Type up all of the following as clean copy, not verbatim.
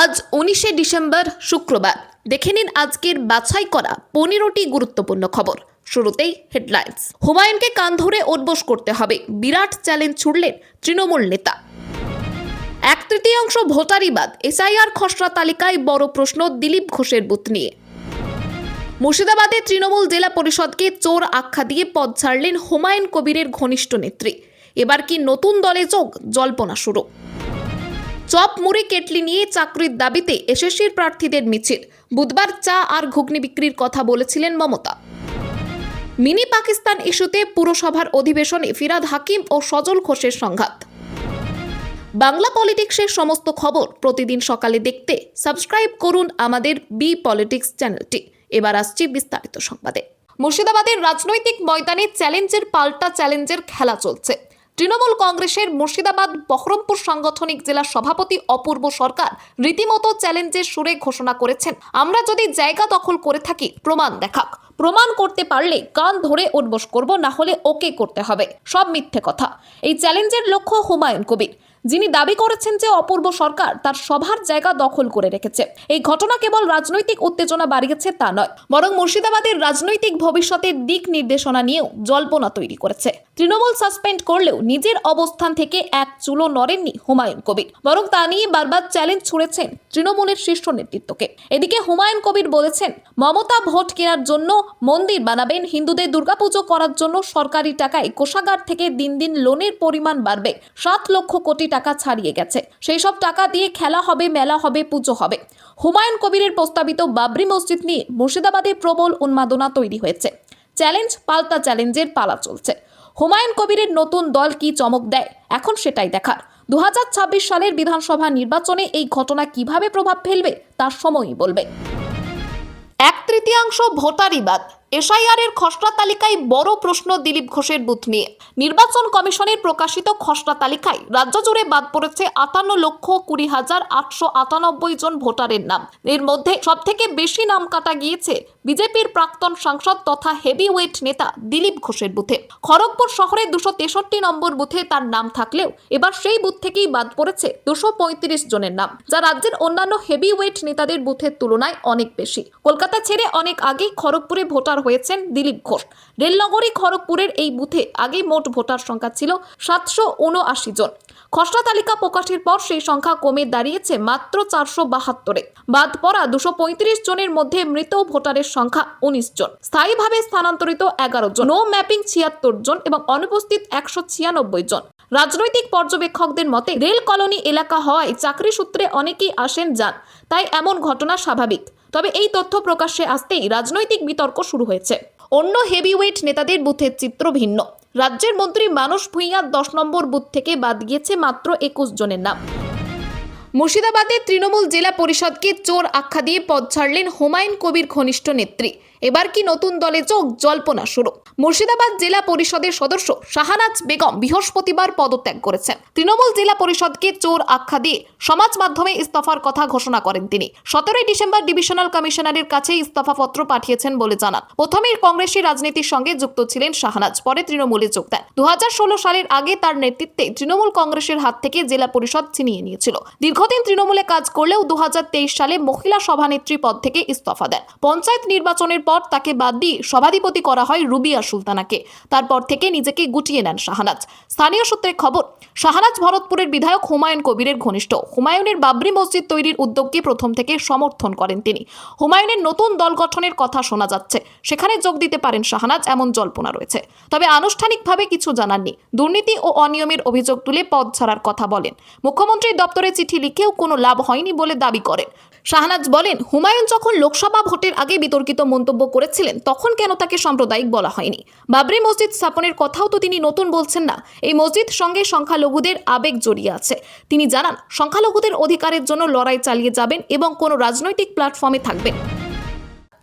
আজ 19শে ডিসেম্বর শুক্রবার। দেখে নিন আজকের বাছাই করা 15টি গুরুত্বপূর্ণ খবর। শুরুতেই হেডলাইন্স। হুমায়ুনকে কান ধরে উঠবোস করতে হবে, বিরাট চ্যালেঞ্জ ছুড়লেন তৃণমূল নেতা। 1/3 ভোটারই বাদ, এসআইআর খসড়া তালিকায় বড় প্রশ্ন দিলীপ ঘোষের বুথ নিয়ে। মুর্শিদাবাদে তৃণমূল জেলা পরিষদকে চোর আখ্যা দিয়ে পদ ছাড়লেন হুমায়ুন কবিরের ঘনিষ্ঠ নেত্রী। এবার কি নতুন দলে যোগ? জল্পনা শুরু। চপ মুড়ি কেটলি নিয়ে চাকরির দাবিতে এসএসসির প্রার্থীদের মিছিল। বুধবার চা আর ঘুগনি বিক্রির কথা বলেছিলেন মমতা। মিনি পাকিস্তান ইস্যুতে পুরসভার অধিবেশনে ফিরাদ হাকিম ও সজল ঘোষের সংঘাত। বাংলা পলিটিক্সের সমস্ত খবর প্রতিদিন সকালে দেখতে সাবস্ক্রাইব করুন আমাদের বি পলিটিক্স চ্যানেলটি। এবার আসছি বিস্তারিত সংবাদে। মুর্শিদাবাদের রাজনৈতিক ময়দানে চ্যালেঞ্জের পাল্টা চ্যালেঞ্জের খেলা চলছে। তৃণমূল কংগ্রেসের মুর্শিদাবাদ বহরমপুর সাংগঠনিক জেলা সভাপতি অপূর্ব সরকার রীতিমতো চ্যালেঞ্জের সুরে ঘোষণা করেছেন, আমরা যদি জায়গা দখল করে থাকি প্রমাণ দেখাক, প্রমাণ করতে পারলে কান ধরে উঠবোস করব, না হলে ওকে করতে হবে, সব মিথ্যে কথা। এই চ্যালেঞ্জের লক্ষ্য হুমায়ুন কবির, যিনি দাবি করেছেন যে অপূর্ব সরকার তার সভার জায়গা দখল করে রেখেছে। এই ঘটনা কেবল রাজনৈতিক উত্তেজনা বাড়িয়েছে তা নয়, বরং মুর্শিদাবাদের রাজনৈতিক ভবিষ্যতের দিক নির্দেশনা নিয়েও জল্পনা তৈরি করেছে। তৃণমূল সাসপেন্ড করলেও নিজের অবস্থান থেকে এক চুলো নড়েননি হুমায়ুন কবির, বরং তা নিয়ে বারবার চ্যালেঞ্জ ছুড়েছেন তৃণমূলের শীর্ষ নেতৃত্বকে। এদিকে হুমায়ুন কবির বলেছেন, মমতা ভোট কেনার জন্য মন্দির বানাবেন, হিন্দুদের দুর্গাপুজো করার জন্য সরকারি টাকায় কোষাগার থেকে দিন দিন লোনের পরিমাণ বাড়বে, 7 লক্ষ কোটি টাকা ছাড়িয়ে গেছে, সেই সব টাকা দিয়ে খেলা হবে, মেলা হবে, পুজো হবে। হুমায়ুন কবিরের প্রস্তাবিত বাবরি মসজিদ নিয়ে মুর্শিদাবাদে প্রবল উন্মাদনা তৈরি হয়েছে। চ্যালেঞ্জ পাল্টা চ্যালেঞ্জের পালা চলছে। হুমায়ুন কবিরের নতুন দল কি চমক দেয়, এখন সেটাই দেখার। 2026 সালের বিধানসভা নির্বাচনে এই ঘটনা কিভাবে প্রভাব ফেলবে তার সময়ই বলবে। 1/3 ভোটারই বাদ, এসআইআর এর খসড়া তালিকায় বড় প্রশ্ন দিলীপ ঘোষের বুথ নিয়ে। নির্বাচন কমিশনের প্রকাশিত খসড়া তালিকায় রাজ্য জুড়ে বাদ পড়েছে 58,20,898 জন ভোটারের নাম। এর মধ্যে সবথেকে বেশি নাম কাটা গিয়েছে বিজেপির প্রাক্তন সাংসদ তথা হেভিওয়েট নেতা দিলীপ ঘোষের বুথে। খড়গপুর শহরে 263 নম্বর বুথে তার নাম থাকলেও এবার সেই বুথ থেকেই বাদ পড়েছে 235 জনের নাম, যা রাজ্যের অন্যান্য হেভিওয়েট নেতাদের বুথের তুলনায় অনেক বেশি। কলকাতা ছেড়ে অনেক আগেই খড়গপুরে ভোটার হয়েছেন দিলীপ ঘোষ। রেলনগরী খড়গপুরের এই বুথে আগে মোট ভোটার সংখ্যা ছিল 779 জন। খসড়া তালিকা প্রকাশের পর সেই সংখ্যা কমে দাঁড়িয়েছে মাত্র 472-এ। বাদ পড়া 235 জনের মধ্যে মৃত ভোটারের সংখ্যা 19 জন, স্থায়ীভাবে স্থানান্তরিত 11 জন, নো ম্যাপিং 76 জন এবং অনুপস্থিত 196 জন। রাজনৈতিক পর্যবেক্ষকদের মতে রেল কলোনি এলাকা হওয়ায় চাকরি সূত্রে অনেকেই আসেন যান, তাই এমন ঘটনা স্বাভাবিক। তবে এই তথ্য প্রকাশ্যে আসতেই রাজনৈতিক বিতর্ক শুরু হয়েছে। অন্য হেভিওয়েট নেতাদের বুথের চিত্র ভিন্ন। রাজ্যের মন্ত্রী মানস ভূঁইয়ার 10 নম্বর বুথ থেকে বাদ গিয়েছে মাত্র 21 জনের নাম। মুর্শিদাবাদে তৃণমূল জেলা পরিষদকে চোর আখ্যা দিয়ে পদ ছাড়লেন হুমায়ুন কবির ঘনিষ্ঠ নেত্রী। এবার কি নতুন দলে যোগ? জল্পনা শুরু। মুর্শিদাবাদ জেলা পরিষদের সদস্য শাহানাজ বেগম বৃহস্পতিবার পদত্যাগ করেছেন। তৃণমূল জেলা পরিষদকে চোর আখ্যা দিয়ে সমাজ মাধ্যমে ইস্তফার কথা ঘোষণা করেন তিনি। 17 ডিসেম্বর ডিভিশনাল কমিশনারের কাছে ইস্তফাপত্র পাঠিয়েছেন বলে জানান। প্রথমেই কংগ্রেসী রাজনীতির সঙ্গে যুক্ত ছিলেন শাহানাজ, পরে তৃণমূলে যোগ দেন। 2016 সালের আগে তার নেতৃত্বে তৃণমূল কংগ্রেসের হাত থেকে জেলা পরিষদ ছিনিয়ে নিয়েছিল। দীর্ঘদিন তৃণমূলে কাজ করলেও 2023 সালে মহিলা সভানেত্রী পদ থেকে ইস্তফা দেন। পঞ্চায়েত নির্বাচনের পর তাকে বাদ দিয়ে সভাধিপতি করা হয় রুবিয়া সুলতানাকে। তারপর থেকে নিজেকে গুটিয়ে নেন শাহানাজ। স্থানীয় সূত্রে খবর, শাহানাজ ভরতপুরের বিধায়ক হুমায়ুন কবিরের ঘনিষ্ঠ। হুমায়ুনের বাবরি মসজিদ তৈরির উদ্যোগকে প্রথম থেকে সমর্থন করেন তিনি। হুমায়ুনের নতুন দল গঠনের কথা শোনা যাচ্ছে, সেখানে যোগ দিতে পারেন শাহানাজ, এমন জল্পনা রয়েছে। তবে আনুষ্ঠানিকভাবে কিছু জানাননি। দুর্নীতি ও অনিয়মের অভিযোগ তুলে পদ ছাড়ার কথা বলেন। মুখ্যমন্ত্রীর দপ্তরে চিঠি লিখেও কোনো লাভ হয়নি বলে দাবি করেন। শাহানাজ বলেন, হুমায়ুন যখন লোকসভা ভোটের আগে বিতর্কিত মন্তব্য করেছিলেন তখন কেন তাকে সাম্প্রদায়িক বলা হয়নি? বাবরি মসজিদ স্থাপনের কথাও তো তিনি নতুন বলছেন না। এই মসজিদ সঙ্গে সংখ্যালঘুদের আবেগ জড়িয়ে আছে। তিনি জানান, সংখ্যালঘুদের অধিকারের জন্য লড়াই চালিয়ে যাবেন এবং কোনো রাজনৈতিক প্ল্যাটফর্মে থাকবেন।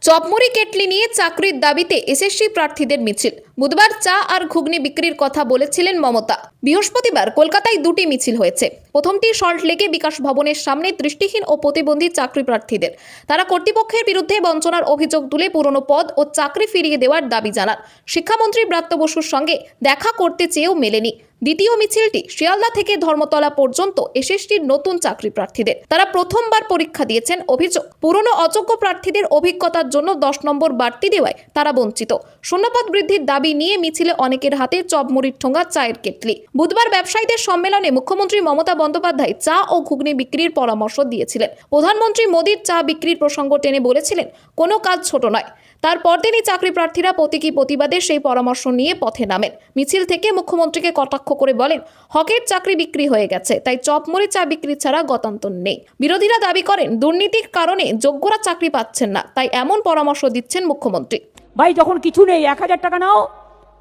চপমুড়ি কেটলি নিয়ে চাকরির দাবিতে এসএসসি প্রার্থীদের মিছিল। বুধবার চা আর ঘুগনি বিক্রির কথা বলেছিলেন মমতা। বৃহস্পতিবার কলকাতায় দুটি মিছিল হয়েছে। প্রথমটি সল্টলেকে বিকাশ ভবনের সামনে দৃষ্টিহীন ও প্রতিবন্ধী চাকরি প্রার্থীদের। তারা কর্তৃপক্ষের বিরুদ্ধে বঞ্চনার অভিযোগ তুলে পুরনো পদ ও চাকরি ফিরিয়ে দেওয়ার দাবি জানান। শিক্ষামন্ত্রী ব্রাত্য বসুর সঙ্গে দেখা করতে চেয়েও মেলেনি। দ্বিতীয় মিছিলটি শিয়ালদা থেকে ধর্মতলা পর্যন্ত এসএসসির নতুন চাকরি প্রার্থীদের। তারা প্রথমবার পরীক্ষা দিয়েছেন। অভিযোগ, পুরনো অযোগ্য প্রার্থীদের অভিজ্ঞতার জন্য 10 নম্বর বাড়তি দেওয়ায় তারা বঞ্চিত। শূন্যপদ বৃদ্ধির দাবি নিয়ে মিছিলে অনেকের হাতে চপমুড়ির ঠোঙা, চায়ের কেটলি। বুধবার ব্যবসায়ীদের সম্মেলনে মুখ্যমন্ত্রী মমতা বন্দ্যোপাধ্যায় চা ও ঘুগনি বিক্রির পরামর্শ দিয়েছিলেন। প্রধানমন্ত্রী মোদীর চা বিক্রির প্রসঙ্গ টেনে বলেছিলেন, কোনো কাজ ছোট নয়। তারপর দিনই চাকরি প্রার্থীরা প্রতীকী প্রতিবাদে সেই পরামর্শ নিয়ে পথে নামেন। মিছিল থেকে মুখ্যমন্ত্রীকে কটাক্ষ করে বলেন, হকের চাকরি বিক্রি হয়ে গেছে, তাই চপমুড়ি চা বিক্রি ছাড়া গতান্তর নেই। বিরোধীরা দাবি করেন, দুর্নীতির কারণে যোগ্যরা চাকরি পাচ্ছেন না, তাই এমন পরামর্শ দিচ্ছেন মুখ্যমন্ত্রী। ভাই, যখন কিছু নেই 1000 টাকা নাও,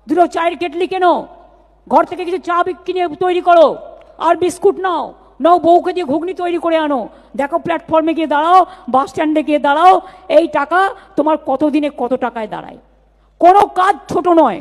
দুটো চায়ের কেটলি কেনো, ঘর থেকে কিছু চা কিনে তৈরি করো, আর বিস্কুট নাও, বউকে দিয়ে ঘুগনি তৈরি করে আনো। দেখো, প্ল্যাটফর্মে গিয়ে দাঁড়াও, বাস স্ট্যান্ডে গিয়ে দাঁড়াও, এই টাকা তোমার কতদিনে কত টাকায় দাঁড়ায়। কোনো কাজ ছোট নয়।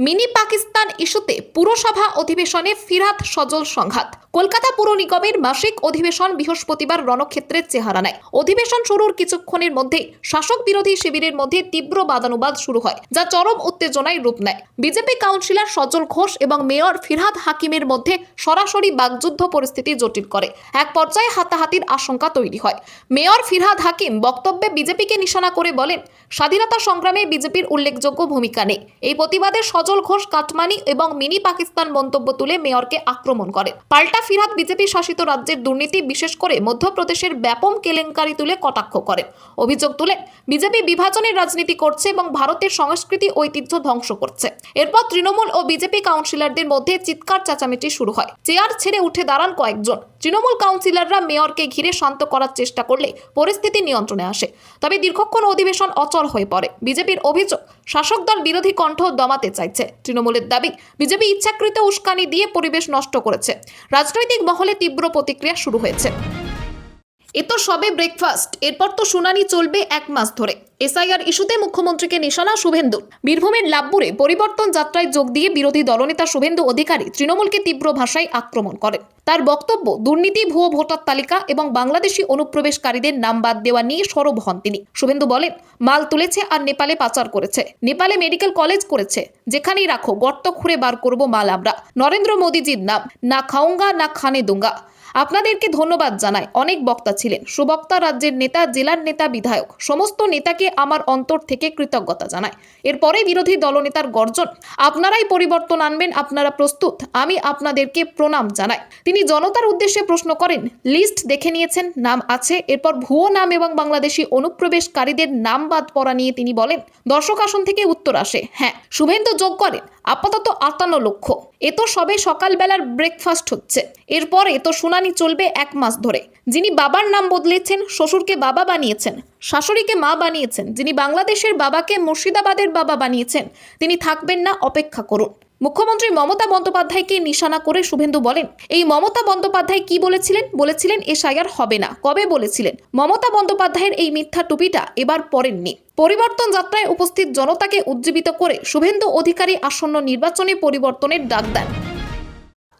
মিনি পাকিস্তান ইস্যুতে পুরসভা অধিবেশনে ফিরহাদ সজল সংঘাত। কলকাতা পুর নিগমের মাসিক অধিবেশন বৃহস্পতিবার রণক্ষেত্রের চেহারা নেয়। অধিবেশন শুরুর কিছুক্ষণের মধ্যেই শাসক বিরোধী শিবিরের মধ্যে তীব্র বাদানুবাদ শুরু হয়, যা চরম উত্তেজনায় রূপ নেয়। বিজেপি কাউন্সিলর সজল ঘোষ এবং মেয়র ফিরহাদ হাকিমের মধ্যে সরাসরি বাগযুদ্ধ পরিস্থিতি জটিল করে। এক পর্যায়ে হাতাহাতির আশঙ্কা তৈরি হয়। মেয়র ফিরহাদ হাকিম বক্তব্যে বিজেপিকে নিশানা করে বলেন, স্বাধীনতা সংগ্রামে বিজেপির উল্লেখযোগ্য ভূমিকা নেই। এই প্রতিবাদে সজল ঘোষ কাটমানি এবং মিনি পাকিস্তান মন্তব্য তুলে মেয়রকে আক্রমণ করেন। পাল্টা ফিরহাদ বিজেপি শাসিত রাজ্যের দুর্নীতি, বিশেষ করে মধ্যপ্রদেশের ব্যাপক কেলেঙ্কারি তুলে কটাক্ষ করেন। অভিযোগ তুলেন, বিজেপি বিভাজনের রাজনীতি করছে এবং ভারতের সংস্কৃতি ঐতিহ্য ধ্বংস করছে। এরপর তৃণমূল ও বিজেপি কাউন্সিলরদের মধ্যে চিৎকার চেঁচামেচি শুরু হয়। চেয়ার ছেড়ে উঠে দাঁড়ান কয়েকজন। তৃণমূল কাউন্সিলররা মেয়রকে ঘিরে শান্ত করার চেষ্টা করলে পরিস্থিতি নিয়ন্ত্রণে আসে। তবে দীর্ঘক্ষণ অধিবেশন অচল হয়ে পড়ে। বিজেপির অভিযোগ, শাসক দল বিরোধী কণ্ঠ দমাতে চাইছে। তৃণমূলের দাবি, বিজেপি ইচ্ছাকৃত উস্কানি দিয়ে পরিবেশ নষ্ট করেছে। রাজনৈতিক মহলে তীব্র প্রতিক্রিয়া শুরু হয়েছে। এ তো সবে ব্রেকফাস্ট, এরপর তো শুনানি চলবে 1 মাস ধরে। এসআইআর ইস্যুতে মুখ্যমন্ত্রীকে নিশানা শুভেন্দুর। বীরভূমের লাভপুরে পরিবর্তন যাত্রায় যোগ দিয়ে বিরোধী দলনেতা শুভেন্দু অধিকারী তৃণমূলকে তীব্র ভাষায় আক্রমণ করেন। তার বক্তব্য, দুর্নীতি, ভুয়ো ভোটার তালিকা এবং বাংলাদেশি অনুপ্রবেশকারীদের নাম বাদ দেওয়া নিয়ে সরব হন তিনি। শুভেন্দু বলেন, মাল তুলেছে আর নেপালে পাচার করেছে। নেপালে মেডিকেল কলেজ করেছে। যেখানেই রাখো, গর্ত খুঁড়ে বার করব মাল আমরা। নরেন্দ্র মোদীজির নাম, না খাউঙ্গা না খানে দুঙ্গা। আপনাদেরকে ধন্যবাদ জানাই। অনেক বক্তা ছিলেন, সুবক্তা, রাজ্যের নেতা, জেলার নেতা, বিধায়ক, সমস্ত নেতাকে আমার অন্তর থেকে কৃতজ্ঞতা জানাই। এরপরে বিরোধী দলনেতার গর্জন, আপনারাই পরিবর্তন আনবেন, আপনারা প্রস্তুত, আমি আপনাদেরকে প্রণাম জানাই। তিনি জনতার উদ্দেশ্যে প্রশ্ন করেন, লিস্ট দেখে নিয়েছেন, নাম আছে। এরপর ভুয়ো নাম এবং বাংলাদেশি অনুপ্রবেশকারীদের নাম বাদ পড়া নিয়ে তিনি বলেন, দর্শক আসন থেকে উত্তর আসে, হ্যাঁ। শুভেন্দু যোগ করেন, আপাতত 58 লক্ষ। এ তো সবে সকালবেলার ব্রেকফাস্ট হচ্ছে। এরপরে তো শুনানি চলবে 1 মাস ধরে। যিনি বাবার নাম বদলেছেন, শ্বশুরকে বাবা বানিয়েছেন, শাশুড়িকে মা বানিয়েছেন, যিনি বাংলাদেশের বাবাকে মুর্শিদাবাদের বাবা বানিয়েছেন, তিনি থাকবেন না, অপেক্ষা করুন। মুখ্যমন্ত্রী মমতা বন্দ্যোপাধ্যায়কে নিশানা করে শুভেন্দু বলেন, এই মমতা বন্দ্যোপাধ্যায় কি বলেছিলেন এসআইআর হবে না। কবে বলেছিলেন? মমতা বন্দ্যোপাধ্যায়ের এই মিথ্যা টুপিটা এবার পরেননি। পরিবর্তন যাত্রায় উপস্থিত জনতাকে উজ্জীবিত করে শুভেন্দু অধিকারী আসন্ন নির্বাচনে পরিবর্তনের ডাক দেন।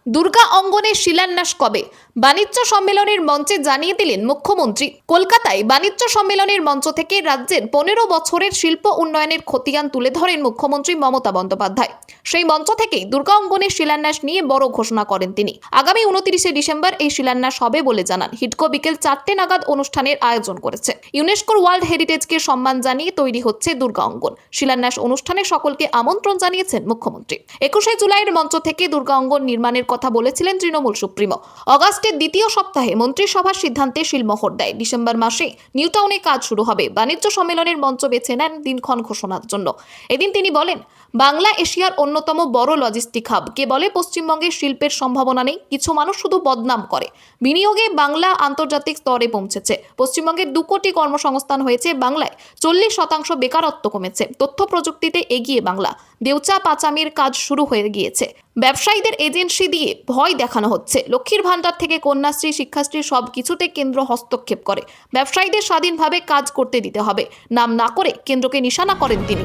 দুর্গা অঙ্গনের শিলান্যাস কবে? বাণিজ্য সম্মেলনের মঞ্চে জানিয়ে দিলেন মুখ্যমন্ত্রী। কলকাতায় বাণিজ্য সম্মেলনের মঞ্চ থেকে রাজ্যের 15 বছরের শিল্প উন্নয়নের খতিয়ান তুলে ধরেন মুখ্যমন্ত্রী মমতা বন্দ্যোপাধ্যায়। সেই মঞ্চ থেকেই দুর্গা অঙ্গনের শিলান্যাস নিয়ে বড় ঘোষণা করেন তিনি। আগামী 29 ডিসেম্বর এই শিলান্যাস হবে বলে জানান। হিডকো বিকেল 4টে নাগাদ অনুষ্ঠানের আয়োজন করেছে। ইউনেস্কোর ওয়ার্ল্ড হেরিটেজকে সম্মান জানিয়ে তৈরি হচ্ছে দুর্গা অঙ্গন। শিলান্যাস অনুষ্ঠানে সকলকে আমন্ত্রণ জানিয়েছেন মুখ্যমন্ত্রী। 21 জুলাইয়ের মঞ্চ থেকে দুর্গা অঙ্গন নির্মাণের কথা বলেছিলেন তৃণমূল সুপ্রিমো। অগাস্টের দ্বিতীয় সপ্তাহে মন্ত্রিসভার সিদ্ধান্তে শিলমোহর দেয়। ডিসেম্বর মাসে নিউ টাউনে কাজ শুরু হবে। বাণিজ্য সম্মেলনের মঞ্চ বেছে নেন দিনক্ষণ ঘোষণার জন্য। এদিন তিনি বলেন, বাংলা এশিয়ার অন্যতম বড় লজিস্টিক হাব। কে বলে পশ্চিমবঙ্গের শিল্পের সম্ভাবনা নেই? কিছু মানুষ শুধু বদনাম করে। বিনিয়োগে বাংলা আন্তর্জাতিক স্তরে পৌঁছেছে। পশ্চিমবঙ্গের 2 কোটি কর্মসংস্থান হয়েছে বাংলায়। 40% বেকারত্ব কমেছে। তথ্য প্রযুক্তিতে এগিয়ে বাংলা। দেউচা পাচামির কাজ শুরু হয়ে গিয়েছে। ব্যবসায়ীদের এজেন্সি দিয়ে ভয় দেখানো হচ্ছে। লক্ষ্মীর ভান্ডার থেকে কন্যাশ্রী, শিক্ষাশ্রী সব কিছুতে কেন্দ্র হস্তক্ষেপ করে। ব্যবসায়ীদের স্বাধীনভাবে কাজ করতে দিতে হবে। নাম না করে কেন্দ্রকে নিশানা করেন তিনি।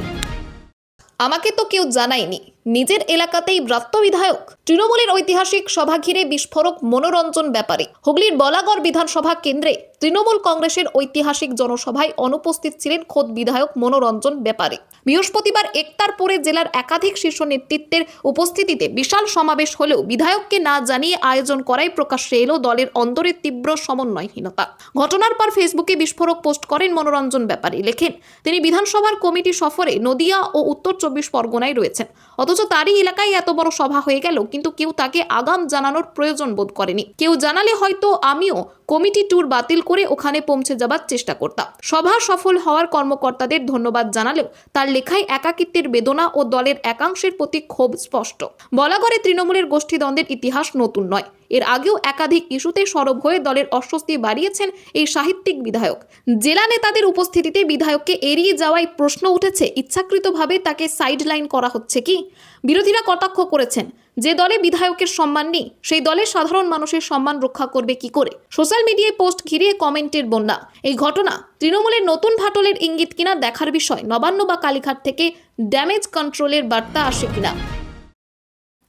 আমাকে তো কেউ জানায়নি, নিজের এলাকাতেই ব্রাত্য বিধায়ক। তৃণমূলের ঐতিহাসিক সভা ঘিরে বিস্ফোরক মনোরঞ্জন ব্যাপারী। হুগলির বলাগড় বিধানসভা কেন্দ্রে তৃণমূল কংগ্রেসের ঐতিহাসিক জনসভায় অনুপস্থিত ছিলেন খোদ বিধায়ক মনোরঞ্জন ব্যাপারী। বৃহস্পতিবার একতারপুরে জেলার একাধিক শীর্ষ নেতৃত্বের উপস্থিতিতে বিশাল সমাবেশ হলেও বিধায়ককে না জানিয়ে আয়োজন করায় প্রকাশ্যে এলো দলের অন্দরের তীব্র সমন্বয়হীনতা। ঘটনার পর ফেসবুকে বিস্ফোরক পোস্ট করেন মনোরঞ্জন ব্যাপারী। লেখেন, তিনি বিধানসভার কমিটি সফরে নদিয়া ও উত্তর 24 পরগনায় রয়েছেন, অথচ তারই এলাকায় এত বড় সভা হয়ে গেল, কিন্তু কেউ তাকে আগাম জানানোর প্রয়োজন বোধ করেনি। কেউ জানালে হয়তো আমিও কমিটি ট্যুর বাতিল করে ওখানে পৌঁছে যাবার চেষ্টা করতাম। সভা সফল হওয়ার কর্মকর্তাদের ধন্যবাদ জানালেও তার লেখায় একাকিত্বের বেদনা ও দলের একাংশের প্রতি ক্ষোভ স্পষ্ট। বলাগড়ে তৃণমূলের গোষ্ঠীদ্বন্দ্বের ইতিহাস নতুন নয়, এর আগেও একাধিক ইস্যুতে সরব হয়ে দলের অস্বস্তি বাড়িয়েছেন এই সাহিত্যিক বিধায়ক। জেলা নেতাদের উপস্থিতিতে বিধায়ককে এড়িয়ে যাওয়ায় প্রশ্ন উঠেছে, ইচ্ছাকৃতভাবে তাকে সাইডলাইন করা হচ্ছে কি? বিরোধীরা কটাক্ষ করেছেন, যে দলে বিধায়কের সম্মান নেই সেই দলে সাধারণ মানুষের সম্মান রক্ষা করবে কি করে? সোশ্যাল মিডিয়ায় পোস্ট ঘিরে কমেন্টের বন্যা। এই ঘটনা তৃণমূলের নতুন ফাটলের ইঙ্গিত কিনা দেখার বিষয়। নবান্ন বা কালীঘাট থেকে ড্যামেজ কন্ট্রোলের বার্তা আসে কিনা।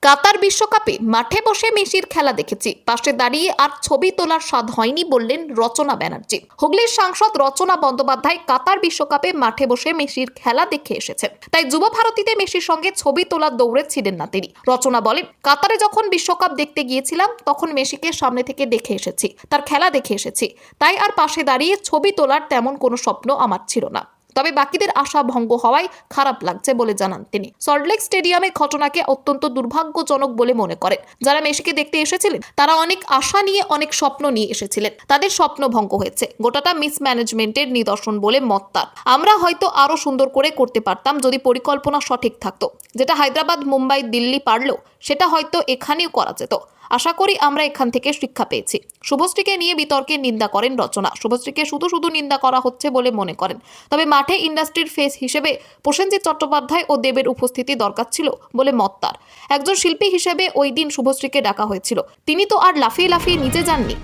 কাতার বিশ্বকাপে মাঠে বসে মেসির খেলা দেখেছি, পাশে দাঁড়িয়ে আর ছবি তোলার স্বাদ হয়নি বললেন রচনা ব্যানার্জি। হুগলির সাংসদ রচনা বন্দ্যোপাধ্যায় কাতার বিশ্বকাপে মাঠে বসে মেসির খেলা দেখে এসেছেন, তাই যুব ভারতীতে মেসির সঙ্গে ছবি তোলার দৌড়ে ছিলেন না তিনি। রচনা বলেন, কাতারে যখন বিশ্বকাপ দেখতে গিয়েছিলাম তখন মেসিকে সামনে থেকে দেখে এসেছি, তার খেলা দেখে এসেছি, তাই আর পাশে দাঁড়িয়ে ছবি তোলার তেমন কোনো স্বপ্ন আমার ছিল না। তবে বাকিদের আশা ভঙ্গ হওয়ায় খারাপ লাগছে বলে জানান তিনি। সল্টলেক স্টেডিয়ামে ঘটনাকে অত্যন্ত দুর্ভাগ্যজনক বলে মনে করেন। যারা মেসিকে দেখতে এসেছিলেন তারা অনেক আশা নিয়ে, অনেক স্বপ্ন নিয়ে এসেছিলেন, তাদের স্বপ্ন ভঙ্গ হয়েছে। গোটাটা মিসম্যানেজমেন্টের নিদর্শন বলে মত তার। আমরা হয়তো আরো সুন্দর করে করতে পারতাম যদি পরিকল্পনা সঠিক থাকতো। যেটা হায়দ্রাবাদ, মুম্বাই, দিল্লি পারলো, সেটা হয়তো এখানেও করা যেত। আশা করি আমরা এখান থেকে শিক্ষা পেয়েছি। শুভশ্রীকে নিয়ে বিতর্কের নিন্দা করেন রচনা। শুভশ্রীকে শুধু নিন্দা করা হচ্ছে বলে মনে করেন। তবে মাঠে ইন্ডাস্ট্রির ফেস হিসেবে প্রসেনজিৎ চট্টোপাধ্যায় ও দেবের উপস্থিতি দরকার ছিল বলে মত তার। একজন শিল্পী হিসেবে ওই দিন শুভশ্রীকে ডাকা হয়েছিল, তিনি তো আর লাফিয়ে লাফিয়ে নিচে যাননি।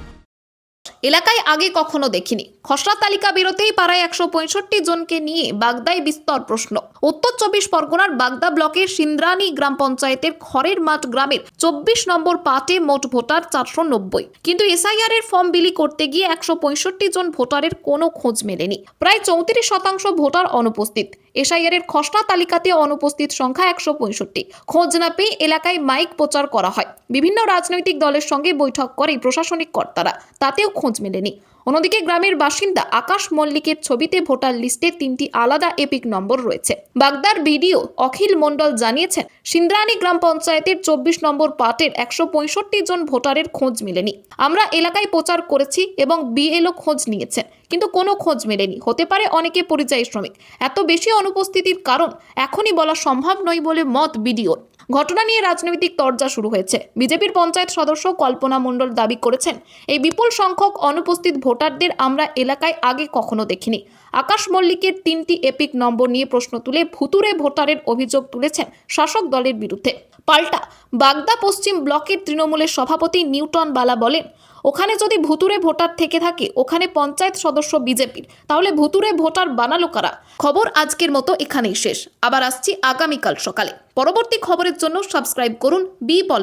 এলাকায় আগে কখনো দেখিনি। খসড়া তালিকা বেরোতেই পাড়ায় 165 জনকে নিয়ে বাগদায় বিস্তর প্রশ্ন। উত্তর 24 পরগনার বাগদা ব্লকের সিন্দ্রানী গ্রাম পঞ্চায়েতের খড়ের মাঠ গ্রামের 24 নম্বর পার্টে মোট ভোটার 490, কিন্তু এসআইআর এর ফর্ম বিলি করতে গিয়ে 165 জন ভোটারের কোনো খোঁজ মেলেনি। প্রায় 34% ভোটার অনুপস্থিত। এসআইআর এর খসড়া তালিকাতে অনুপস্থিত সংখ্যা 165। খোঁজ না পেয়ে এলাকায় মাইক প্রচার করা হয়। বিভিন্ন রাজনৈতিক দলের সঙ্গে বৈঠক করে প্রশাসনিক কর্তারা, তাতেও খোঁজ মেলেনি। অন্যদিকে গ্রামের বাসিন্দা আকাশ মল্লিকের ছবিতে ভোটার লিস্টে 3টি আলাদা এপিক নম্বর রয়েছে। বাগদার বিডিও অখিল মণ্ডল জানিয়েছেন, সিন্দ্রানী গ্রাম পঞ্চায়েতের 24 নম্বর পার্টের 165 জন ভোটারের খোঁজ মেলেনি। আমরা এলাকায় প্রচার করেছি এবং বিএলও খোঁজ নিয়েছেন, কিন্তু কোনো খোঁজ মেলেনি। হতে পারে অনেকে পরিযায়ী শ্রমিক। এত বেশি অনুপস্থিতির কারণ এখনই বলা সম্ভব নয় বলে মত বিডিওর। ঘটনা নিয়ে রাজনৈতিক তরজা শুরু হয়েছে। বিজেপির পঞ্চায়েত সদস্য কল্পনা মণ্ডল দাবি করেছেন, এই বিপুল সংখ্যক অনুপস্থিত ভোটারদের আমরা এলাকায় আগে কখনো দেখিনি। আকাশ মল্লিকের 3টি এপিক নম্বর নিয়ে প্রশ্ন তুলে ভুতুরে ভোটারের অভিযোগ তুলেছেন শাসক দলের বিরুদ্ধে। পাল্টা বাগদা পশ্চিম ব্লকের তৃণমূলের সভাপতি নিউটন বালা বলেন, ওখানে যদি ভুতুরে ভোটার থেকে থাকে, ওখানে পঞ্চায়েত সদস্য বিজেপির, তাহলে ভুতুরে ভোটার বানালো কারা? খবর আজকের মতো এখানেই শেষ। আবার আসছি আগামীকাল সকালে। পরবর্তী খবরের জন্য সাবস্ক্রাইব করুন বি পলিটিক্স।